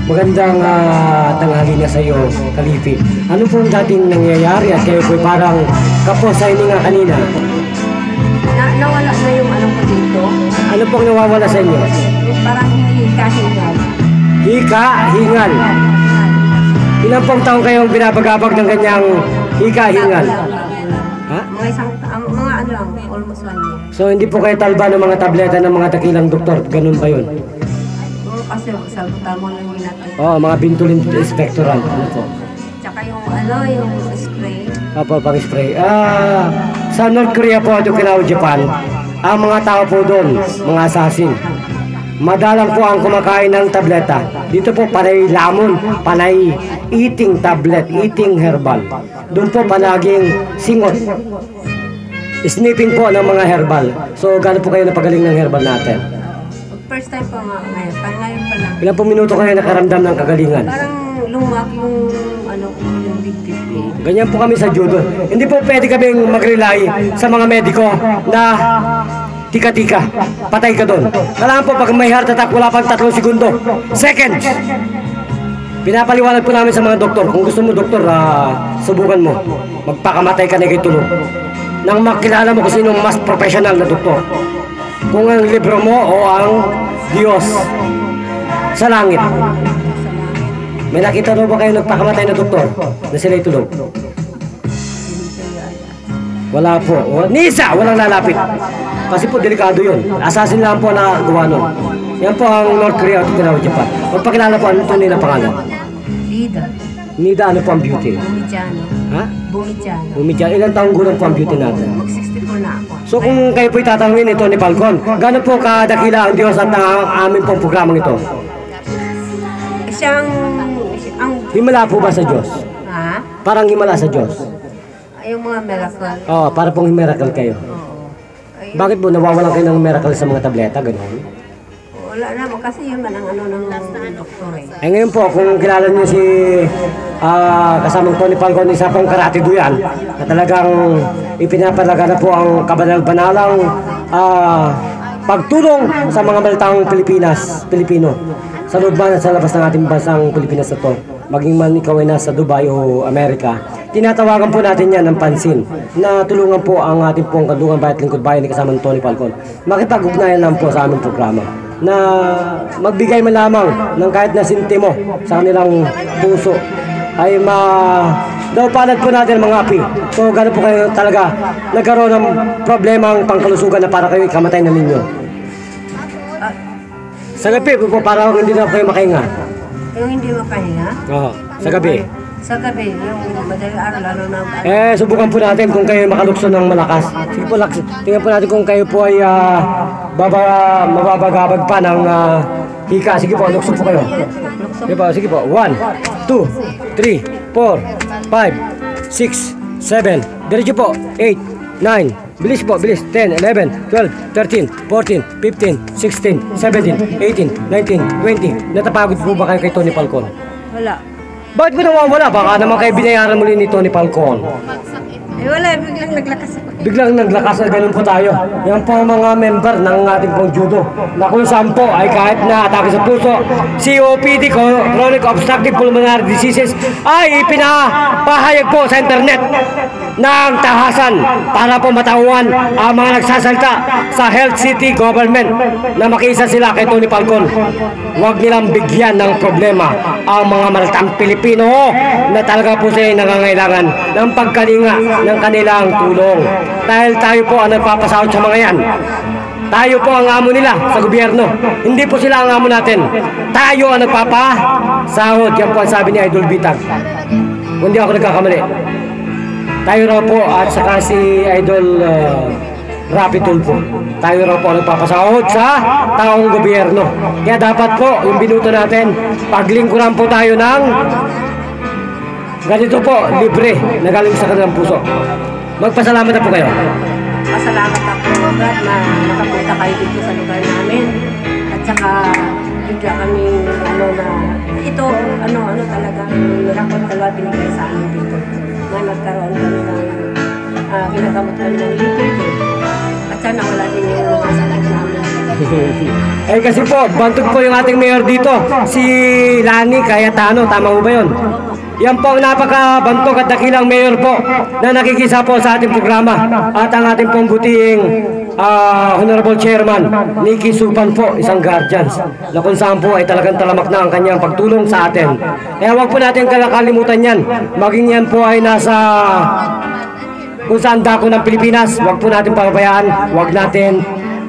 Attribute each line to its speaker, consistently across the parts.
Speaker 1: Magandang tanghali na sa iyo, Kalifi. Ano pong dating nangyayari at kayo po'y parang kapos sa hininga kanina?
Speaker 2: Nawala na yung ano ko dito.
Speaker 1: Ano pong nawawala sa inyo?
Speaker 2: Yung parang hika-hingal.
Speaker 1: Hika-hingal. Ilan pong taong kayong binabagabag ng ganyang hika-hingal? Ha?
Speaker 2: Mga ano lang, almost 1 year.
Speaker 1: So hindi po kayo talba ng mga tableta ng mga dakilang doktor? Ganun ba yun?
Speaker 2: Oo, kasi salbutan mo lang yun natin.
Speaker 1: Oo, mga bintulin expectorant. Ano po?
Speaker 2: Tsaka yung ano, yung spray.
Speaker 1: Opo, pang spray. Sa North Korea po at Okinawa, Japan, ang mga tao po doon, mga assassin, madalang po ang kumakain ng tableta. Dito po panay lamon, panay eating tablet, eating herbal. Doon po palaging singot. Sniffing po ng mga herbal. So, gaano po kayo napagaling ng herbal natin?
Speaker 2: First time po nga ngayon, ngayon pa lang.
Speaker 1: Ilan po minuto kayo nakaramdam ng kagalingan?
Speaker 2: Parang lumaki yung ano ko, yung dibdib ko.
Speaker 1: Ganyan po kami sa judo. Hindi po pwede kaming mag-rely sa mga mediko na tika-tika, patay ka doon. Kailangan po pag may heart attack, wala pang 3 segundo. Seconds! Pinapaliwanag po namin sa mga doktor, kung gusto mo doktor, subukan mo. Magpakamatay ka na kay tulog. Nang makilala mo kung sino mas professional na doktor. Kung ang libro mo o ang Diyos sa langit. May nakita mo ba kayo nagpakamatay na doktor na sila'y tulog? Wala po. Nisa! Walang lalapit. Kasi po delikado yun. Assassin lang po na gawa nun. Yan po ang North Korea at Okinawa, Japan. Magpakilala po, ano ito nila pangalan?
Speaker 2: Nida.
Speaker 1: Nida, ano po ang beauty?
Speaker 2: Bumidyano.
Speaker 1: Ha?
Speaker 2: Bumidyano.
Speaker 1: Umidyan. Ilang taong gulang po ang beauty natin?
Speaker 2: Mag-64 na ako.
Speaker 1: So kung kayo po'y tatanungin ito ni Falcon, gano'n po kadakila ang Diyos at ang amin pong programang ito?
Speaker 2: Siyang, ang,
Speaker 1: Himala po ba sa Diyos?
Speaker 2: ha?
Speaker 1: Parang himala sa Diyos?
Speaker 2: Yung mga miracle.
Speaker 1: Oo, para pong miracle kayo.
Speaker 2: Oo. Ay,
Speaker 1: Bakit po nawawalan kayo ng miracle sa mga tableta, gano'n?
Speaker 2: wala naman kasi yun man ang ano ng doktor eh.
Speaker 1: Eh ngayon po, kung kilala niyo si kasamang Tony Falcon, isa pong karate duyan, na talagang ipinapalaga na po ang kabanal-banalang pagtulong sa mga malitang Pilipino, sa loob man at sa labas ng ating bansang Pilipinas na to. Maging man ikaw ay nasa Dubai o Amerika, tinatawagan po natin yan ng pansin na tulungan po ang ating pong Kandungan Bayat Lingkod Bayan ni kasamang Tony Falcon. Makipag-ugnayan lang po sa aming programa na magbigay man lamang ng kahit na sintimo sa kanilang puso ay daw palad po natin mga api. So gano'n po kayo talaga nagkaroon ng problemang pangkalusugan na para kayo ikamatay na ninyo. Sa gabi po para hindi na kayo makahinga.
Speaker 2: Yung hindi makahinga?
Speaker 1: Oo, sa gabi.
Speaker 2: Sa gabi, yung madaling araw, lalo na
Speaker 1: Subukan po natin kung kayo makalukso ng malakas. Sige po, tingnan po natin kung kayo po ay mababagabag pa ng hika. Sige po, lukso po kayo. Sige po. 1, 2, 3, 4, 5, 6, 7. Diretso po. 8, 9. Bilis po, bilis. 10, 11, 12, 13, 14, 15, 16, 17, 18, 19, 20. Natapagod po ba kayo kay Tony Falcon?
Speaker 2: wala.
Speaker 1: Bakit ko nawawala? Baka naman kayo binayaran muli ni Tony Falcon.
Speaker 2: Wala, biglang naglakas ako.
Speaker 1: Biglang naglakas na ganun po tayo. Yan po ang mga member ng ating pong judo na kung saan po ay kahit na atake sa puso, COPD, Chronic Obstructive Pulmonary Diseases, ay pinapahayag po sa internet ng tahasan para po matauhan ang mga nagsasalta sa Health City Government na makiisa sila kay Tony Falcon. Huwag nilang bigyan ng problema ang mga maratang Pilipino na talaga po sila nangangailangan ng pagkalinga ng kanilang tulong. Dahil tayo po ang nagpapasahod sa mga yan. Tayo po ang amo nila sa gobyerno. Hindi po sila ang amo natin. Tayo ang nagpapasahod. Yan po ang sabi ni Idol Bitag. Kung di ako nagkakamali. Tayo raw po at saka si Idol Rapi Tulfo. Tayo raw po ang nagpapasahod sa taong gobyerno. Kaya dapat po yung binuto natin, paglingkuran po tayo ng ganito po, libre, nagaling sa kanilang puso. Magpasalamat na po kayo.
Speaker 2: Pasalamat ako, Brad, na nakapunta kayo dito sa lugar namin. At saka, bigla kami, ito, talaga, miracle talaga binigay sa amin dito. Na nagkaroon kami ng, kinagamot kami ng liver. At sana wala din yung mga sakit namin.
Speaker 1: Eh kasi po, bantog po yung ating mayor dito, si Lani Cayetano, tama mo ba yun? Yan po ang napakabantog at dakilang mayor po na nakikisa po sa ating programa at ang ating pong butihing Honorable Chairman Nicky Supan po, isang guardians na kung saan po ay talagang talamak na ang kanyang pagtulong sa atin. Kaya huwag po natin kalimutan yan, maging yan po ay nasa kung saan dako ng Pilipinas, huwag po natin pababayaan, huwag natin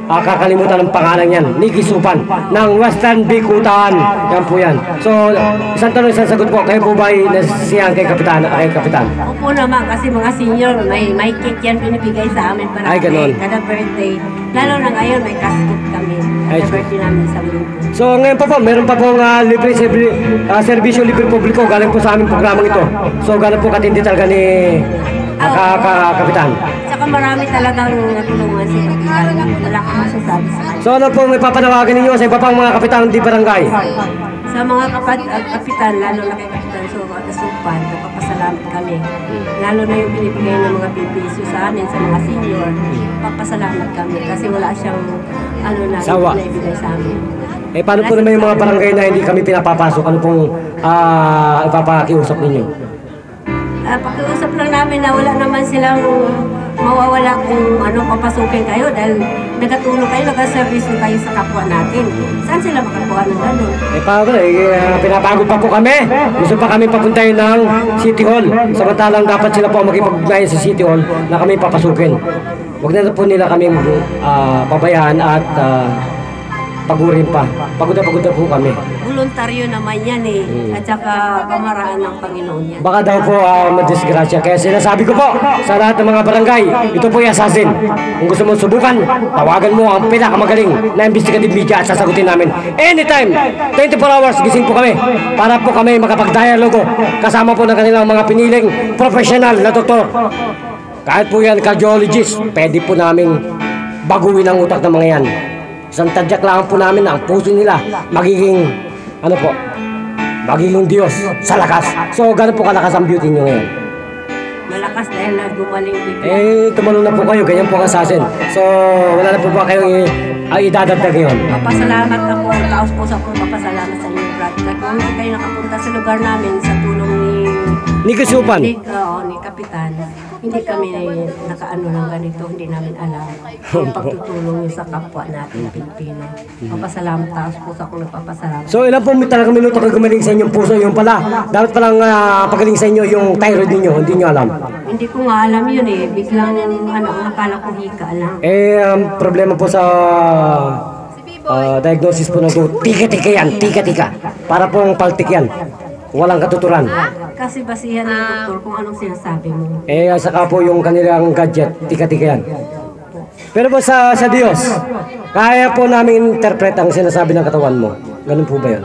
Speaker 1: kakalimutan ng pangalan yan, Nicky Supan ng Western Bikutan. Yan po yan. So, isang tanong, isang sagot po. Kayo po ba ay nasisiyahan kay Kapitan?
Speaker 2: Opo naman, kasi mga senior, may cake yan binibigay sa amin para kada birthday. Lalo na ngayon, may casket kami. Kada birthday namin sa grupo. So,
Speaker 1: ngayon pa po, meron pa pong libre serbisyo libre publiko galing po sa aming programang ito. So, gano'n po katindi talaga ni Kapitan.
Speaker 2: Saka marami talagang natulungan si Kapitan. Wala kang masasabi sa kanya.
Speaker 1: So ano po may papanawagan ninyo sa iba pang mga kapitan di barangay?
Speaker 2: Sa mga kapitan, lalo na kay Kapitan Supan, nagpapasalamat kami. Lalo na yung binibigay ng mga bibisyo sa amin, sa mga senior, papasalamat kami kasi wala siyang ibigay sa amin.
Speaker 1: Eh paano po naman yung mga barangay na hindi kami pinapapasok? Ano pong ipapakiusap ninyo?
Speaker 2: Pakiusap lang namin na wala naman silang mawawala kung papasukin kayo dahil nagatulong kayo, nag-service kayo sa kapwa natin. Saan sila makakuha ng gano'n?
Speaker 1: Eh paano pinapagod pa po kami. Gusto pa kami papuntahin ng City Hall. Samantalang dapat sila po makipag-ugnayan sa City Hall na kami papasukin. Huwag na po nila kami pabayaan at pagurin pa. Pagod na po kami.
Speaker 2: Voluntaryo naman yan at saka pamaraan ng Panginoon yan.
Speaker 1: Baka daw po madisgrasya. Kaya sinasabi ko po sa lahat ng mga barangay, ito po yung assassin. Kung gusto mo subukan, tawagan mo ang pinakamagaling na investigative media at sasagutin namin. Anytime, 24 hours, gising po kami para po kami makapag-dialogo kasama po ng kanilang mga piniling professional na doktor. Kahit po yan, cardiologist, pwede po namin baguhin ang utak ng mga yan. Isang tadyak lang po namin na ang puso nila magiging magiging Diyos sa lakas. So, gano'n po kalakas ang beauty nyo ngayon?
Speaker 2: Malakas dahil na gumaling bigla.
Speaker 1: Eh, tumalong na po kayo, ganyan po ang assassin. So, wala na po ba kayong idadagdag ngayon?
Speaker 2: Papasalamat ako, taos po sa ako, papasalamat sa inyo, Brad. Kung hindi kayo nakapunta sa lugar namin sa tulong ni
Speaker 1: Supan.
Speaker 2: Ni Kapitan, hindi kami nakaano ng ganito, hindi namin alam ang pagtutulong niyo sa kapwa natin, Pilipino. Papasalamat, taos po sa ako, nagpapasalamat.
Speaker 1: So, ilan po talagang minuto kayo gumaling sa inyong puso? Yung pala, dapat palang pagaling sa inyo yung thyroid ninyo, hindi nyo alam.
Speaker 2: Hindi ko nga alam yun biglang nakala ko hika lang.
Speaker 1: Eh, ang problema po sa diagnosis po ng tika-tika yan, tika-tika. Para pong paltik yan. Walang katuturan.
Speaker 2: Kasi basihan ng doktor kung anong sinasabi mo.
Speaker 1: Eh, saka po yung kanilang gadget, tika-tika yan. Pero po sa Diyos, kaya po namin interpret ang sinasabi ng katawan mo. Ganun po ba yun?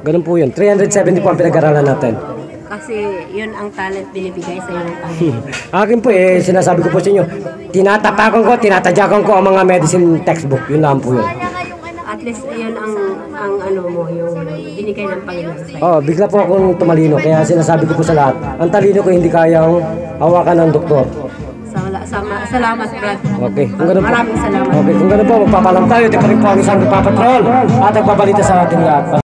Speaker 1: Ganun po yun. 370 po ang pinag-aralan natin.
Speaker 2: Kasi yun ang talent binibigay sa iyo ng Panginoon.
Speaker 1: Akin po sinasabi ko po sa inyo, tinatapakan ko, tinatadyakan ko ang mga medicine textbook. Yun lang po yun.
Speaker 2: At least yun ang yung binigay ng Panginoon sa iyo.
Speaker 1: Oh, bigla po akong tumalino, kaya sinasabi ko po sa lahat, ang talino ko hindi kayang hawakan ng doktor.
Speaker 2: Salamat, Brad.
Speaker 1: Okay, kung ganun po.
Speaker 2: Maraming salamat.
Speaker 1: Okay, kung ganun po, magpapalam tayo. Di pa rin po ang isang papatrol at nagbabalita sa ating lahat.